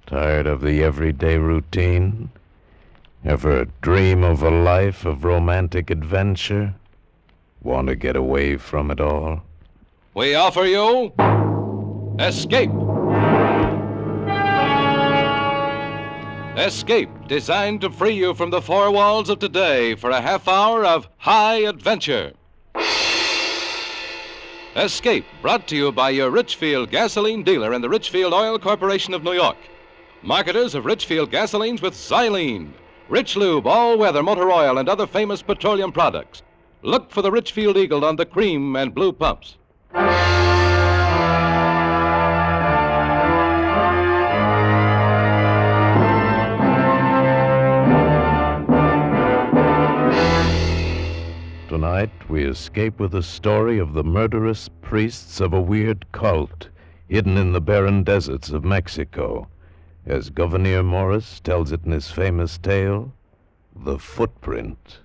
Tired of the everyday routine? Ever dream of a life of romantic adventure? Want to get away from it all? We offer you Escape. Escape, designed to free you from the four walls of today for a half hour of high adventure. Escape, brought to you by your Richfield gasoline dealer and the Richfield Oil Corporation of New York. Marketers of Richfield gasolines with xylene, Rich Lube, all-weather motor oil, and other famous petroleum products. Look for the Richfield Eagle on the cream and blue pumps. Tonight, we escape with the story of the murderous priests of a weird cult hidden in the barren deserts of Mexico, as Governor Morris tells it in his famous tale, The Footprint.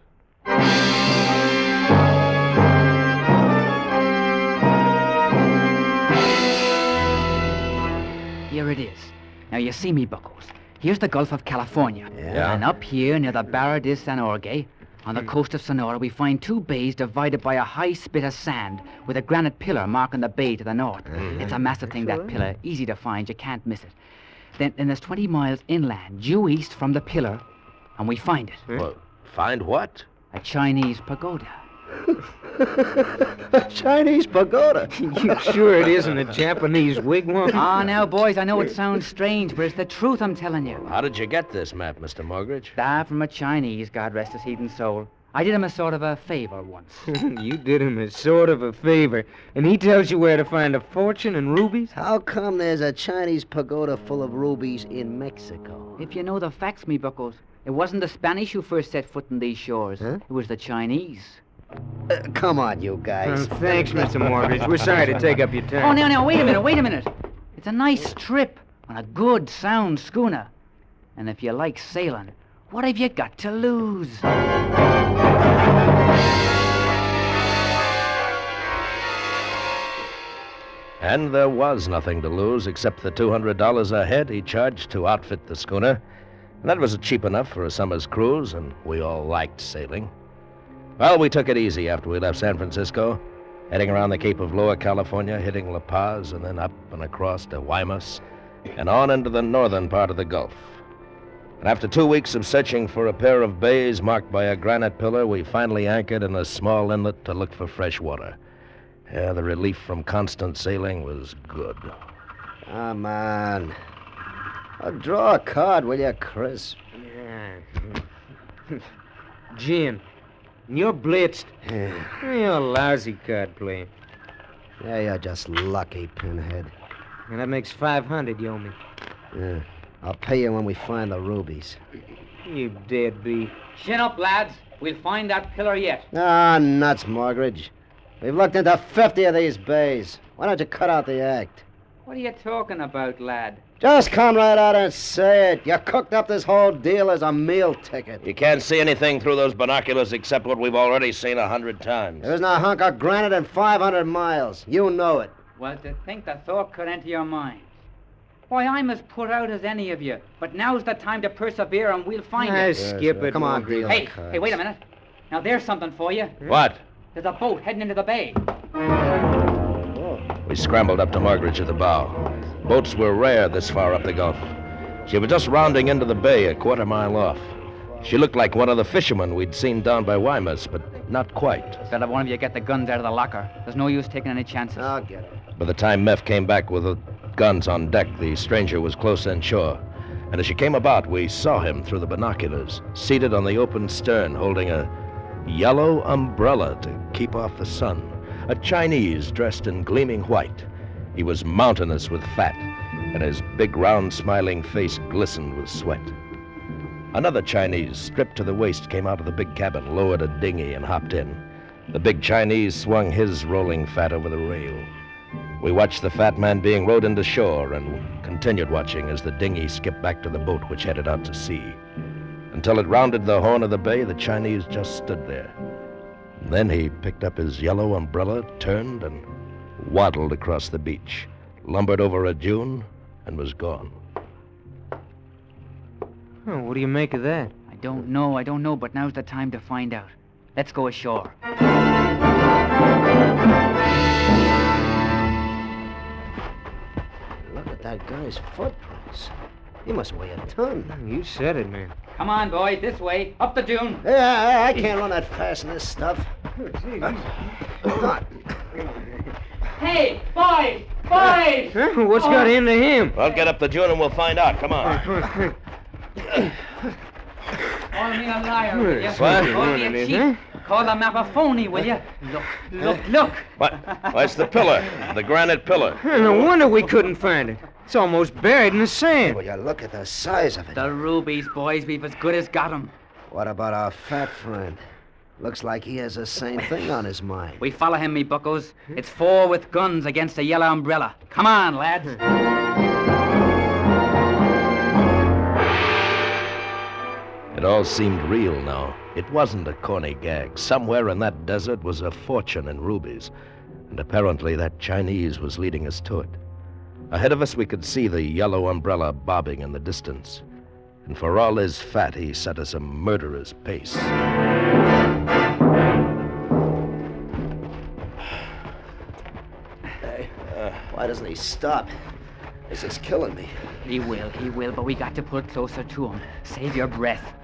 Here it is. Now, you see me, buckos. Here's the Gulf of California. Yeah. And up here near the Barra de San Jorge, on the coast of Sonora, we find two bays divided by a high spit of sand with a granite pillar marking the bay to the north. It's a massive thing, that pillar. Easy to find. You can't miss it. Then there's 20 miles inland, due east from the pillar, and we find it. Well, find what? A Chinese pagoda. A Chinese pagoda. You sure it isn't a Japanese wigwam? Ah, now, boys, I know it sounds strange, but it's the truth I'm telling you. How did you get this map, Mr. Morgridge? That from a Chinese, God rest his heathen soul. I did him a sort of a favor once. You did him a sort of a favor, and he tells you where to find a fortune and rubies? How come there's a Chinese pagoda full of rubies in Mexico? If you know the facts, me buckos, it wasn't the Spanish who first set foot in these shores. Huh? It was the Chinese. Come on, you guys. Thanks, Mr. Morgridge. We're sorry to take up your time. Oh, now, wait a minute. It's a nice trip on a good, sound schooner. And if you like sailing, what have you got to lose? And there was nothing to lose except the $200 a head he charged to outfit the schooner. And that was cheap enough for a summer's cruise, and we all liked sailing. Well, we took it easy after we left San Francisco, heading around the Cape of Lower California, hitting La Paz, and then up and across to Guaymas, and on into the northern part of the Gulf. And after 2 weeks of searching for a pair of bays marked by a granite pillar, we finally anchored in a small inlet to look for fresh water. Yeah, the relief from constant sailing was good. Come on. Draw a card, will you, Chris? Yeah. Jim, you're blitzed. You're a lousy card player. Yeah, you're just lucky, Pinhead. And that makes 500 you owe me. Yeah. I'll pay you when we find the rubies. You deadbeat. Chin up, lads. We'll find that pillar yet. Ah, nuts, Morgridge. We've looked into 50 of these bays. Why don't you cut out the act? What are you talking about, lad? Just come right out and say it. You cooked up this whole deal as a meal ticket. You can't see anything through those binoculars except what we've already seen 100 times. There isn't a hunk of granite in 500 miles. You know it. Well, to think the thought could enter your mind. Why, I'm as put out as any of you. But now's the time to persevere, and we'll find it. Skip it. Come on, deal. Hey, wait a minute. Now, there's something for you. What? There's a boat heading into the bay. We scrambled up to Morgridge at the bow. Boats were rare this far up the Gulf. She was just rounding into the bay a quarter mile off. She looked like one of the fishermen we'd seen down by Guaymas, but not quite. Better one of you get the guns out of the locker. There's no use taking any chances. I'll get it. By the time Meph came back with the guns on deck, the stranger was close inshore. And as she came about, we saw him through the binoculars, seated on the open stern, holding a yellow umbrella to keep off the sun. A Chinese dressed in gleaming white. He was mountainous with fat, and his big, round, smiling face glistened with sweat. Another Chinese, stripped to the waist, came out of the big cabin, lowered a dinghy, and hopped in. The big Chinese swung his rolling fat over the rail. We watched the fat man being rowed into shore and continued watching as the dinghy skipped back to the boat which headed out to sea. Until it rounded the horn of the bay, the Chinese just stood there. And then he picked up his yellow umbrella, turned, and waddled across the beach, lumbered over a dune, and was gone. Oh, what do you make of that? I don't know, but now's the time to find out. Let's go ashore. Look at that guy's footprints. He must weigh a ton. You said it, man. Come on, boys, this way. Up the dune. Yeah, I can't run that fast in this stuff. Hey, boys! Boys! Huh? What's got into him? Well, get up the dune and we'll find out. Come on. Call me a liar, will you? What? Call me a cheat. Call the map a phony, will you? Look. What? Why, it's the pillar. The granite pillar. No wonder we couldn't find it. It's almost buried in the sand. Will you look at the size of it? The rubies, boys, we've as good as got 'em. What about our fat friend? Looks like he has the same thing on his mind. We follow him, me buckos. It's 4 with guns against a yellow umbrella. Come on, lads. It all seemed real now. It wasn't a corny gag. Somewhere in that desert was a fortune in rubies, and apparently that Chinese was leading us to it. Ahead of us, we could see the yellow umbrella bobbing in the distance, and for all his fat, he set us a murderer's pace. Hey, why doesn't he stop? This is killing me. He will, but we got to pull closer to him. Save your breath.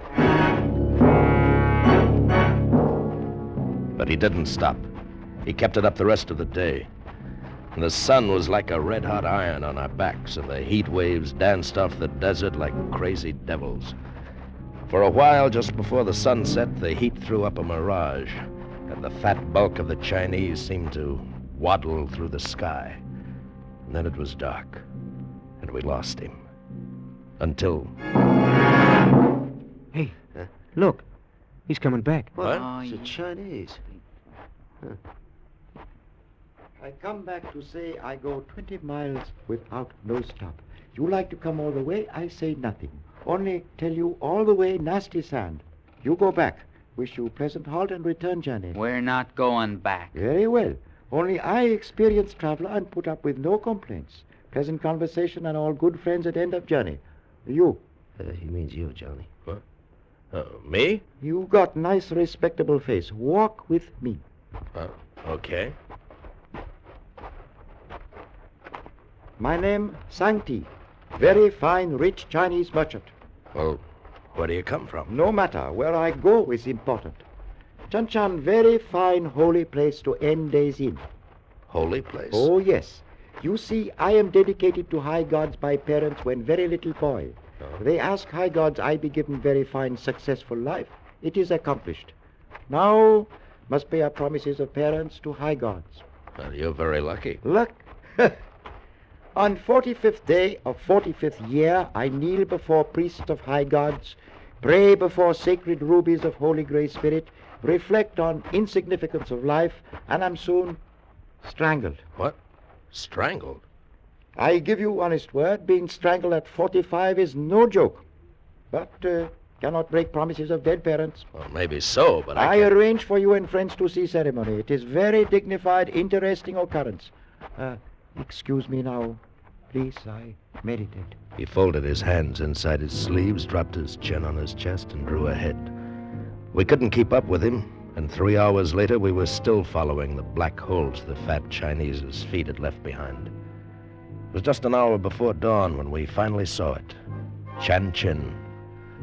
But he didn't stop. He kept it up the rest of the day. And the sun was like a red-hot iron on our backs, and the heat waves danced off the desert like crazy devils. For a while, just before the sun set, the heat threw up a mirage, and the fat bulk of the Chinese seemed to waddle through the sky. And then it was dark, and we lost him. Until... Hey, look. He's coming back. What? Oh, It's the Chinese. I come back to say I go 20 miles without no stop. You like to come all the way, I say nothing. Only tell you all the way nasty sand. You go back. Wish you pleasant halt and return journey. We're not going back. Very well. Only I experienced traveler and put up with no complaints. Pleasant conversation and all good friends at end of journey. You. He means you, Johnny. What? Me? You got nice respectable face. Walk with me. Okay. My name, Sankti. Very fine, rich Chinese merchant. Well, where do you come from? No matter, where I go is important. Chanchan, very fine holy place to end days in. Holy place? Oh, yes. You see, I am dedicated to high gods by parents when very little boy. Oh. They ask high gods I be given very fine, successful life. It is accomplished. Now must pay our promises of parents to high gods. Well, you're very lucky. Luck. On 45th day of 45th year, I kneel before priests of high gods, pray before sacred rubies of Holy Grey Spirit, reflect on insignificance of life, and am soon strangled. What? Strangled? I give you honest word, being strangled at 45 is no joke. But cannot break promises of dead parents. Well, maybe so, but I can't... arrange for you and friends to see ceremony. It is very dignified, interesting occurrence. Excuse me now. Please, I meditate. He folded his hands inside his sleeves, dropped his chin on his chest, and drew ahead. We couldn't keep up with him, and 3 hours later we were still following the black holes the fat Chinese's feet had left behind. It was just an hour before dawn when we finally saw it. Chan Chin,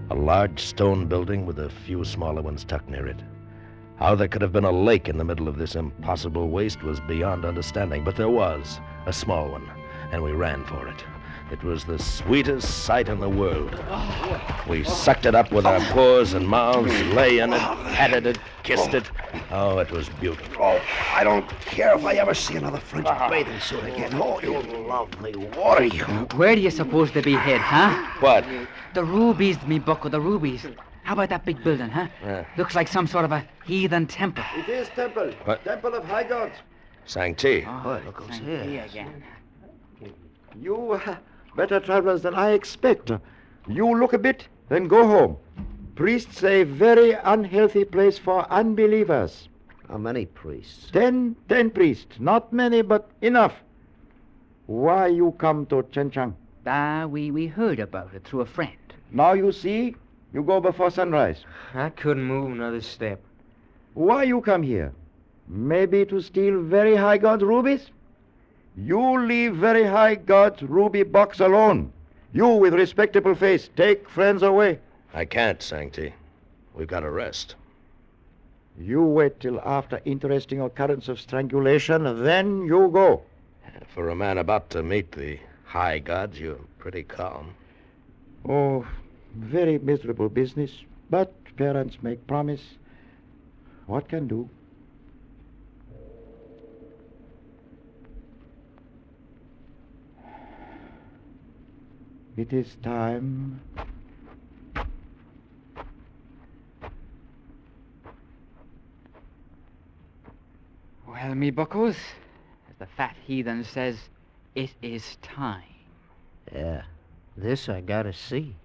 a large stone building with a few smaller ones tucked near it. How there could have been a lake in the middle of this impossible waste was beyond understanding, but there was, a small one, and we ran for it. It was the sweetest sight in the world. We sucked it up with our paws and mouths, lay in it, patted it, kissed it. Oh, it was beautiful. Oh, I don't care if I ever see another French bathing suit again. Oh, you lovely water, you. Where do you suppose they be hid, huh? What? The rubies, me bucko, the rubies. How about that big building, huh? Looks like some sort of a heathen temple. It is temple. What? Temple of high gods. Sancti. Oh, look who's Saint here. Louis again. You better travelers than I expect. You look a bit, then go home. Priests say very unhealthy place for unbelievers. How many priests? 10 priests. Not many, but enough. Why you come to Chenchang? We heard about it through a friend. Now you see, you go before sunrise. I couldn't move another step. Why you come here? Maybe to steal very high God's rubies? You leave very high God's ruby box alone. You with respectable face, take friends away. I can't, Sancti. We've got to rest. You wait till after interesting occurrence of strangulation, then you go. For a man about to meet the high gods, you're pretty calm. Oh, very miserable business, but parents make promise. What can do? It is time. Well, me buckos, as the fat heathen says, it is time. Yeah, this I gotta see.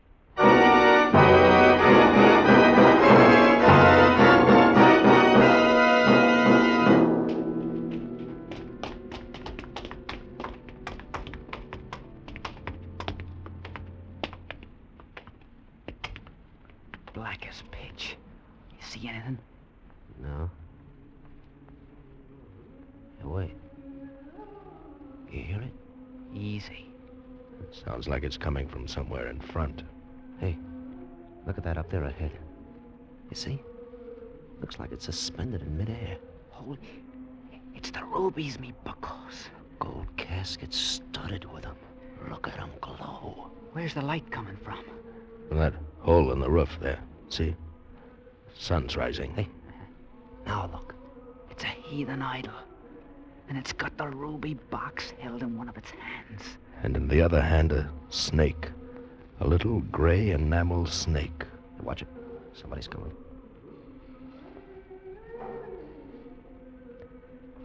Black as pitch. You see anything? No. Hey, wait. You hear it? Easy. Sounds like it's coming from somewhere in front. Hey, look at that up there ahead. You see? Looks like it's suspended in midair. Holy... It's the rubies, me buckos. Gold casket studded with them. Look at them glow. Where's the light coming from? From that hole in the roof there. See? Sun's rising. Hey, now look. It's a heathen idol. And it's got the ruby box held in one of its hands. And in the other hand, a snake. A little gray enamel snake. Hey, watch it. Somebody's coming.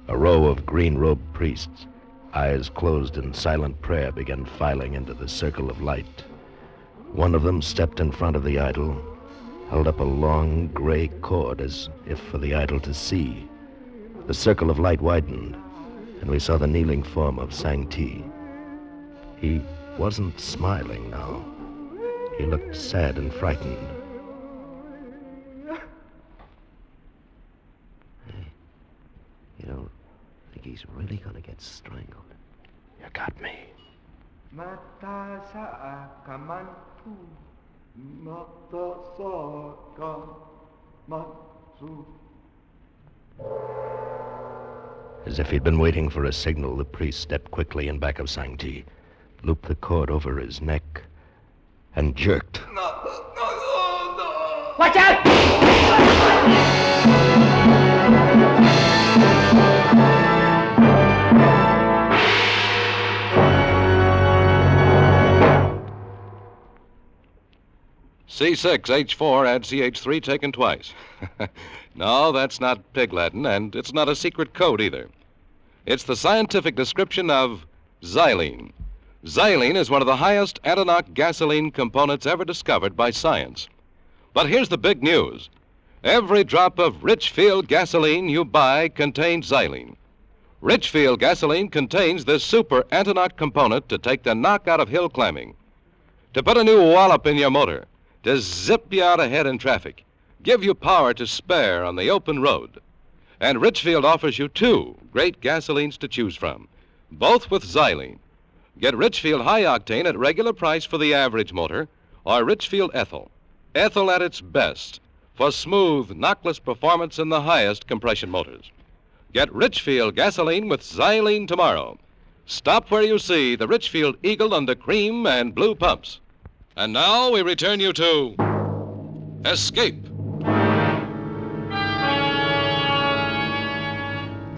A row of green-robed priests, eyes closed in silent prayer, began filing into the circle of light. One of them stepped in front of the idol, held up a long gray cord as if for the idol to see. The circle of light widened, and we saw the kneeling form of Sancti. He wasn't smiling now. He looked sad and frightened. Hey, you don't think he's really gonna get strangled? You got me. Mata sa kamantu, mata sa kamantu. As if he'd been waiting for a signal, the priest stepped quickly in back of Sancti, looped the cord over his neck, and jerked. Watch out! C6, H4, add CH3 taken twice. No, that's not pig Latin, and it's not a secret code either. It's the scientific description of xylene. Xylene is one of the highest antinocke gasoline components ever discovered by science. But here's the big news. Every drop of Richfield gasoline you buy contains xylene. Richfield gasoline contains this super antinocke component to take the knock out of hill climbing, to put a new wallop in your motor, to zip you out ahead in traffic, give you power to spare on the open road. And Richfield offers you two great gasolines to choose from, both with xylene. Get Richfield High Octane at regular price for the average motor, or Richfield Ethyl. Ethyl at its best for smooth, knockless performance in the highest compression motors. Get Richfield gasoline with xylene tomorrow. Stop where you see the Richfield Eagle under cream and blue pumps. And now we return you to Escape. You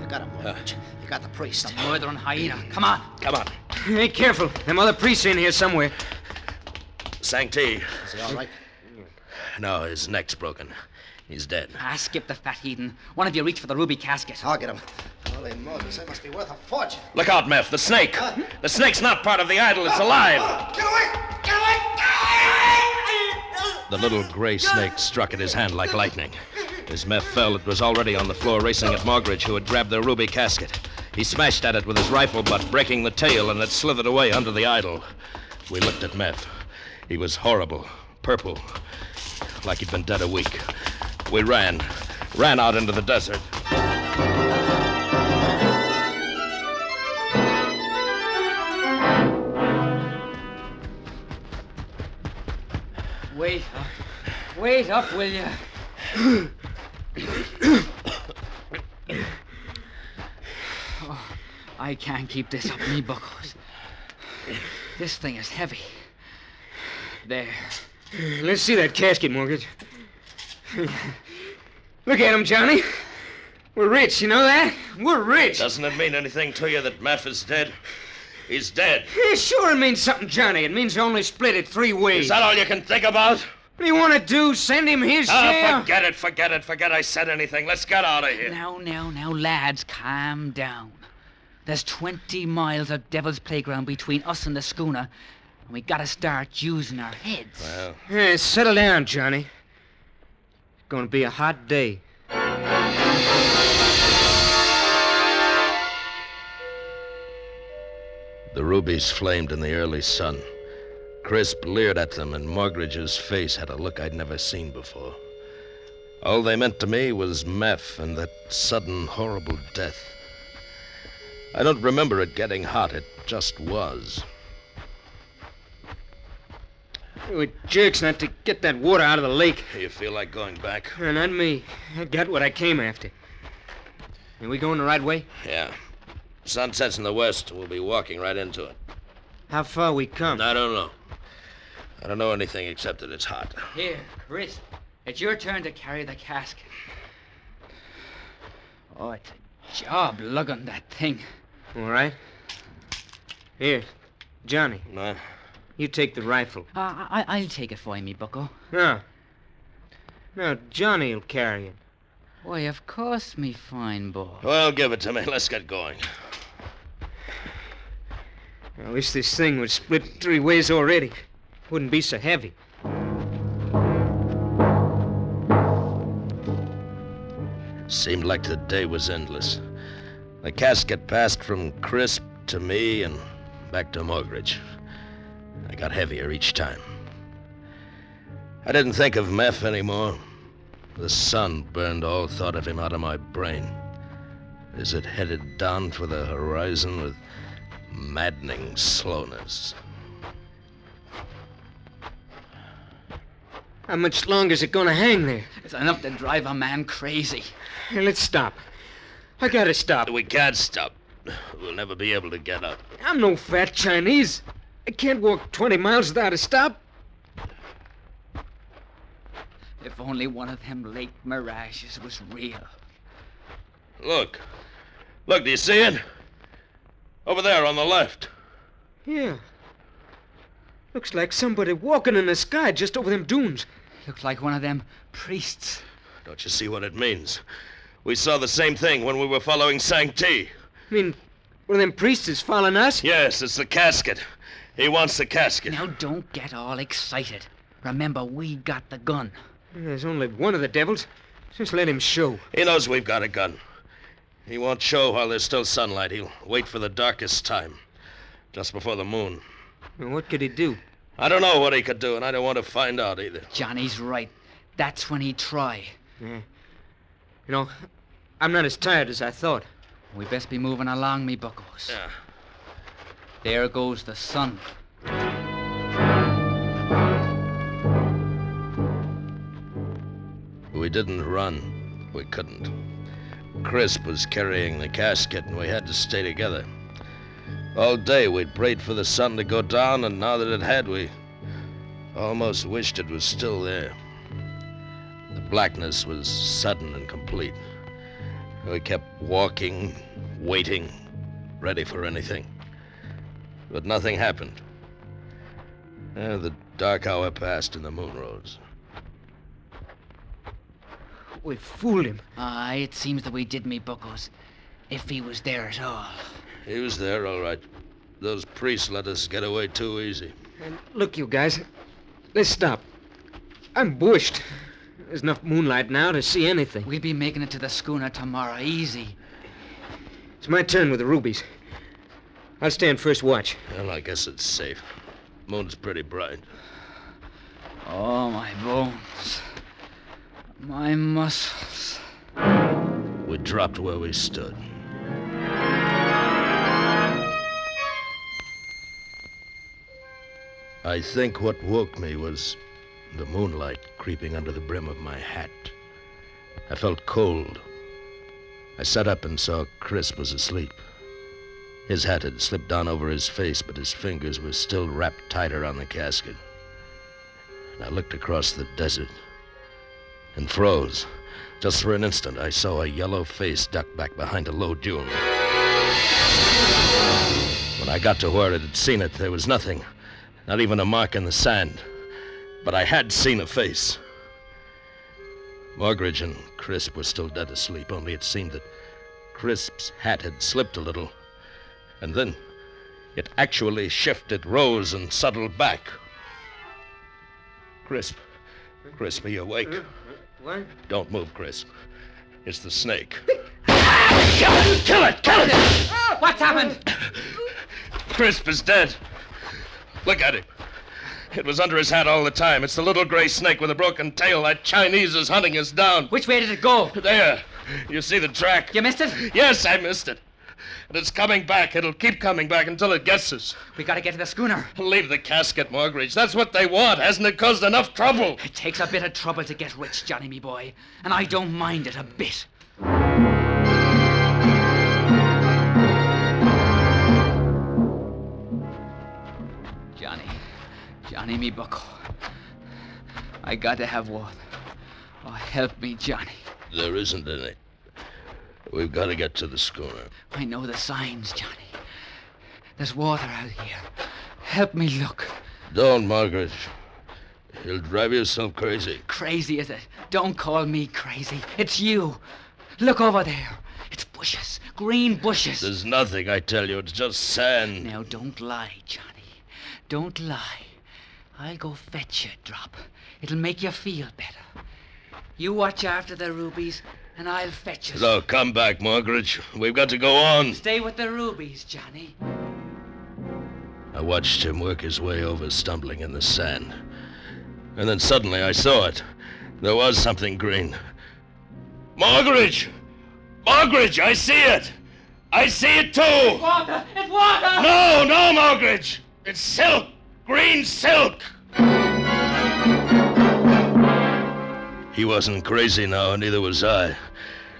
got him, Marge. You got the priest. The murdering hyena. Come on. Come on. Hey, careful. Them other priests are in here somewhere. Sancti. Is he all right? No, his neck's broken. He's dead. Skip the fat heathen. One of you reach for the ruby casket. I'll get him. Holy Moses, that must be worth a fortune. Look out, Meph, the snake. The snake's not part of the idol, it's alive. Get away! Get away! The little gray snake struck at his hand like lightning. As Meph fell, it was already on the floor racing at Mogridge, who had grabbed the ruby casket. He smashed at it with his rifle butt, breaking the tail, and it slithered away under the idol. We looked at Meph. He was horrible, purple, like he'd been dead a week. We ran out into the desert. Wait up, will you? Oh, I can't keep this up me buckles. This thing is heavy. There. Let's see that casket, Mortgage. Look at him, Johnny. We're rich, you know that? We're rich. Doesn't it mean anything to you that Meph is dead? He's dead. Yeah, sure it means something, Johnny. It means you only split it 3 ways. Is that all you can think about? What do you want to do? Send him his share? Forget I said anything. Let's get out of here. Now, lads, calm down. There's 20 miles of Devil's Playground between us and the schooner, and we gotta start using our heads. Well, Yeah, settle down, Johnny. It's gonna be a hot day. the rubies flamed in the early sun. Crisp leered at them, and Morgridge's face had a look I'd never seen before. All they meant to me was Meph and that sudden, horrible death. I don't remember it getting hot. It just was. It jerks not to get that water out of the lake. You feel like going back? Not me. I got what I came after. Are we going the right way? Yeah. Sun sets in the west. We'll be walking right into it. How far we come? I don't know. I don't know anything except that it's hot. Here, Chris. It's your turn to carry the casket. Oh, it's a job lugging that thing. All right. Here, Johnny, No? you take the rifle. I'll take it for you, me bucko. No. No, Johnny'll carry it. Why, of course, me fine boy. Well, give it to me. Let's get going. I wish this thing was split 3 ways already. Wouldn't be so heavy. Seemed like the day was endless. The casket passed from Crisp to me and back to Morgridge. I got heavier each time. I didn't think of Meph anymore. The sun burned all thought of him out of my brain as it headed down for the horizon with maddening slowness. How much longer is it gonna hang there? It's enough to drive a man crazy. Hey, let's stop. I gotta stop. We can't stop. We'll never be able to get up. I'm no fat Chinese. I can't walk 20 miles without a stop. If only one of them lake mirages was real. Look. Look, do you see it? Over there on the left. Yeah. Looks like somebody walking in the sky just over them dunes. Looks like one of them priests. Don't you see what it means? We saw the same thing when we were following Sang-Ti. I mean, one of them priests is following us? Yes, it's the casket. He wants the casket. Now, don't get all excited. Remember, we got the gun. There's only one of the devils. Just let him show. He knows we've got a gun. He won't show while there's still sunlight. He'll wait for the darkest time, just before the moon. Well, what could he do? I don't know what he could do, and I don't want to find out either. Johnny's right. That's when he'd try. Yeah. You know, I'm not as tired as I thought. We best be moving along, me buckos. Yeah. There goes the sun. We didn't run. We couldn't. Crisp was carrying the casket, and we had to stay together. All day we'd prayed for the sun to go down, and now that it had, we almost wished it was still there. The blackness was sudden and complete. We kept walking, waiting, ready for anything. But nothing happened. The dark hour passed and the moon rose. We fooled him. It seems that we did, me buckos. If he was there at all. He was there, all right. Those priests let us get away too easy. And look, you guys, let's stop. I'm bushed. There's enough moonlight now to see anything. We'll be making it to the schooner tomorrow, easy. It's my turn with the rubies. I'll stand first watch. Well, I guess it's safe. Moon's pretty bright. Oh, my bones. My muscles. We dropped where we stood. I think what woke me was the moonlight creeping under the brim of my hat. I felt cold. I sat up and saw Chris was asleep. His hat had slipped down over his face, but his fingers were still wrapped tight around the casket. And I looked across the desert and froze. Just for an instant, I saw a yellow face duck back behind a low dune. When I got to where it had seen it, there was nothing, not even a mark in the sand. But I had seen a face. Morgridge and Crisp were still dead asleep, only it seemed that Crisp's hat had slipped a little. And then it actually shifted, rose, and settled back. Crisp, are you awake? What? Don't move, Crisp. It's the snake. Kill it! What's happened? Crisp is dead. Look at him. It was under his hat all the time. It's the little gray snake with a broken tail. That Chinese is hunting us down. Which way did it go? There. You see the track? You missed it? Yes, I missed it. And it's coming back. It'll keep coming back until it gets us. We gotta get to the schooner. Leave the casket, Morgridge. That's what they want. Hasn't it caused enough trouble? It takes a bit of trouble to get rich, Johnny, me boy. And I don't mind it a bit. Johnny, me bucko. I got to have water. Oh, help me, Johnny. There isn't any. We've got to get to the schooner. I know the signs, Johnny. There's water out here. Help me look. Don't, Margaret. You'll drive yourself crazy. Crazy, is it? Don't call me crazy. It's you. Look over there. It's bushes. Green bushes. There's nothing, I tell you. It's just sand. Now, don't lie, Johnny. Don't lie. I'll go fetch you a drop. It'll make you feel better. You watch after the rubies, and I'll fetch you. No, come back, Margaret. We've got to go on. Stay with the rubies, Johnny. I watched him work his way over, stumbling in the sand. And then suddenly I saw it. There was something green. Margaret! Margaret, I see it! I see it too! It's water! It's water! No, Margaret! It's silk! Green silk! He wasn't crazy now, and neither was I.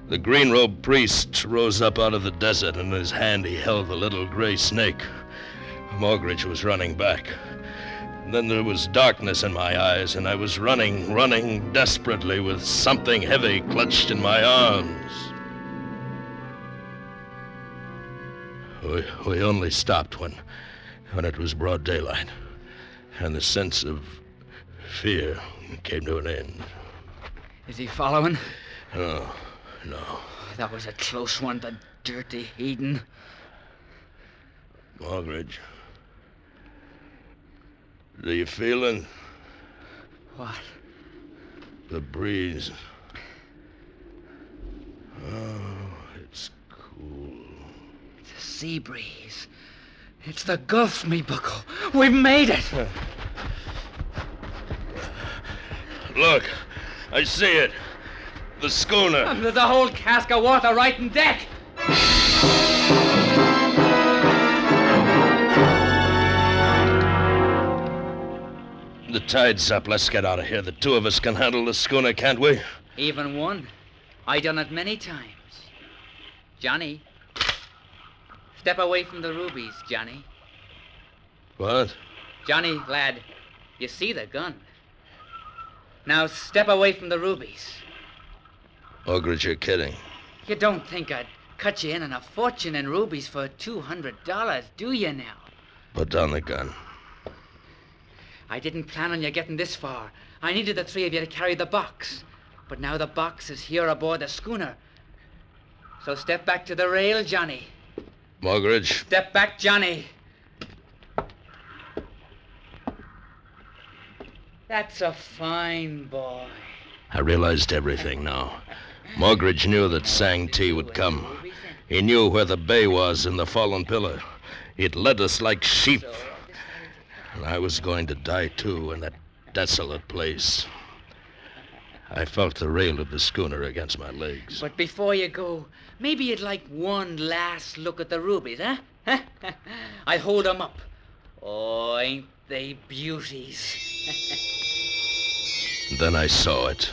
The green-robed priest rose up out of the desert, and in his hand he held the little gray snake. Morgridge was running back. And then there was darkness in my eyes, and I was running desperately with something heavy clutched in my arms. We only stopped when it was broad daylight, and the sense of fear came to an end. Is he following? No. That was a close one, the dirty heathen. Morgridge, do you feel it? What? The breeze. Oh, it's cool. It's a sea breeze. It's the Gulf, me bucko. We've made it. Look, I see it. The schooner. And there's a whole cask of water right in deck. The tide's up. Let's get out of here. The two of us can handle the schooner, can't we? Even one. I done it many times. Johnny. Step away from the rubies, Johnny. What? Johnny, lad, you see the gun. Now step away from the rubies. Morgridge, you're kidding. You don't think I'd cut you in on a fortune in rubies for $200, do you now? Put down the gun. I didn't plan on you getting this far. I needed the three of you to carry the box. But now the box is here aboard the schooner. So step back to the rail, Johnny. Morgridge. Step back, Johnny. That's a fine boy. I realized everything now. Morgridge knew that Sang Ti would come. He knew where the bay was in the fallen pillar. It led us like sheep. And I was going to die too, and that desolate place. I felt the rail of the schooner against my legs. But before you go, maybe you'd like one last look at the rubies, huh? I'll hold them up. Oh, ain't they beauties? Then I saw it.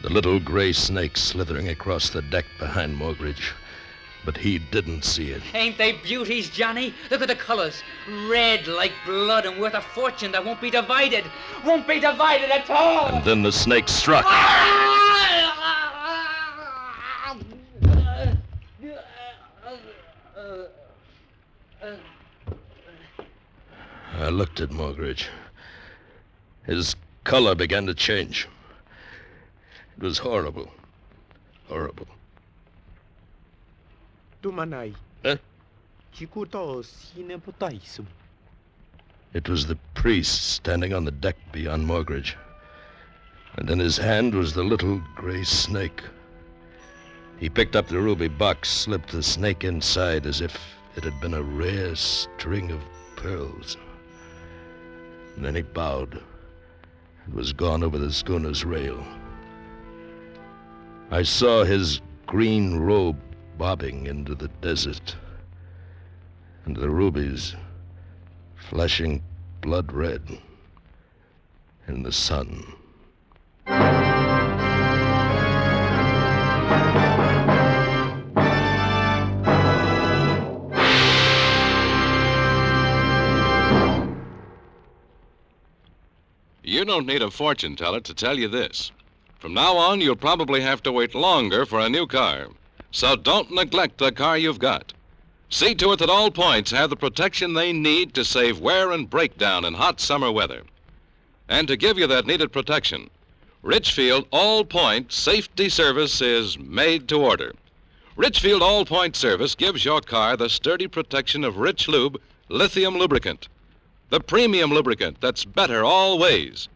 The little gray snake slithering across the deck behind Morgridge. But he didn't see it. Ain't they beauties, Johnny? Look at the colors. Red like blood and worth a fortune that won't be divided. Won't be divided at all. And then the snake struck. I looked at Morgridge. His color began to change. It was horrible. Horrible. Tumanay. Huh? Chikuto sineputaisum. It was the priest standing on the deck beyond Morgridge. And in his hand was the little gray snake. He picked up the ruby box, slipped the snake inside as if it had been a rare string of pearls. And then he bowed and was gone over the schooner's rail. I saw his green robe bobbing into the desert, and the rubies flashing blood red in the sun. You don't need a fortune teller to tell you this. From now on, you'll probably have to wait longer for a new car. So don't neglect the car you've got. See to it that all points have the protection they need to save wear and breakdown in hot summer weather. And to give you that needed protection, Richfield All-Point Safety Service is made to order. Richfield All-Point Service gives your car the sturdy protection of Rich Lube lithium lubricant, the premium lubricant that's better all ways.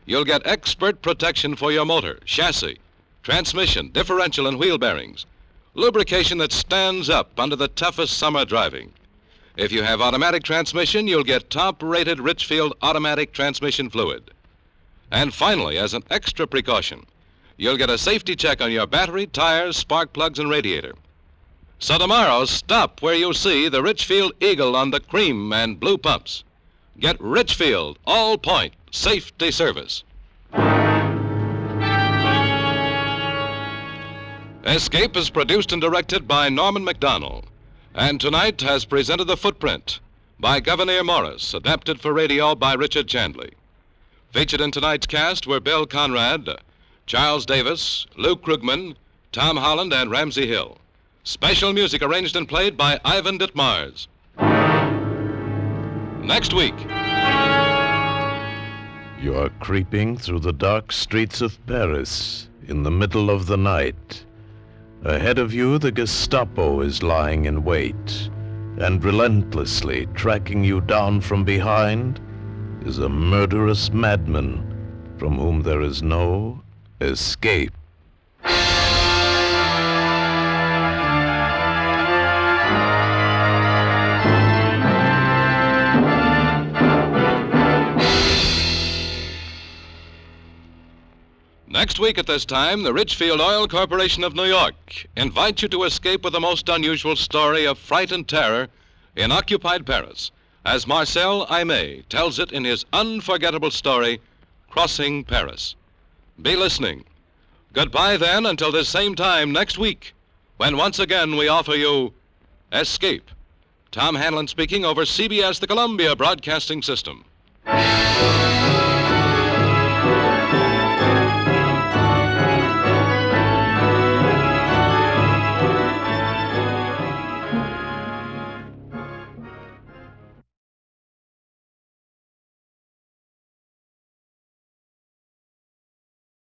You'll get expert protection for your motor, chassis, transmission, differential, and wheel bearings. Lubrication that stands up under the toughest summer driving. If you have automatic transmission, you'll get top-rated Richfield automatic transmission fluid. And finally, as an extra precaution, you'll get a safety check on your battery, tires, spark plugs, and radiator. So tomorrow, stop where you see the Richfield Eagle on the cream and blue pumps. Get Richfield All-Point Safety Service. Escape is produced and directed by Norman MacDonald, and tonight has presented The Footprint by Governor Morris, adapted for radio by Richard Chandley. Featured in tonight's cast were Bill Conrad, Charles Davis, Luke Krugman, Tom Holland, and Ramsey Hill. Special music arranged and played by Ivan Ditmars. Next week. You are creeping through the dark streets of Paris in the middle of the night. Ahead of you, the Gestapo is lying in wait, and relentlessly tracking you down from behind is a murderous madman from whom there is no escape. Next week at this time, the Richfield Oil Corporation of New York invites you to escape with the most unusual story of fright and terror in occupied Paris, as Marcel Aimé tells it in his unforgettable story, Crossing Paris. Be listening. Goodbye then until this same time next week, when once again we offer you Escape. Tom Hanlon speaking over CBS, the Columbia Broadcasting System.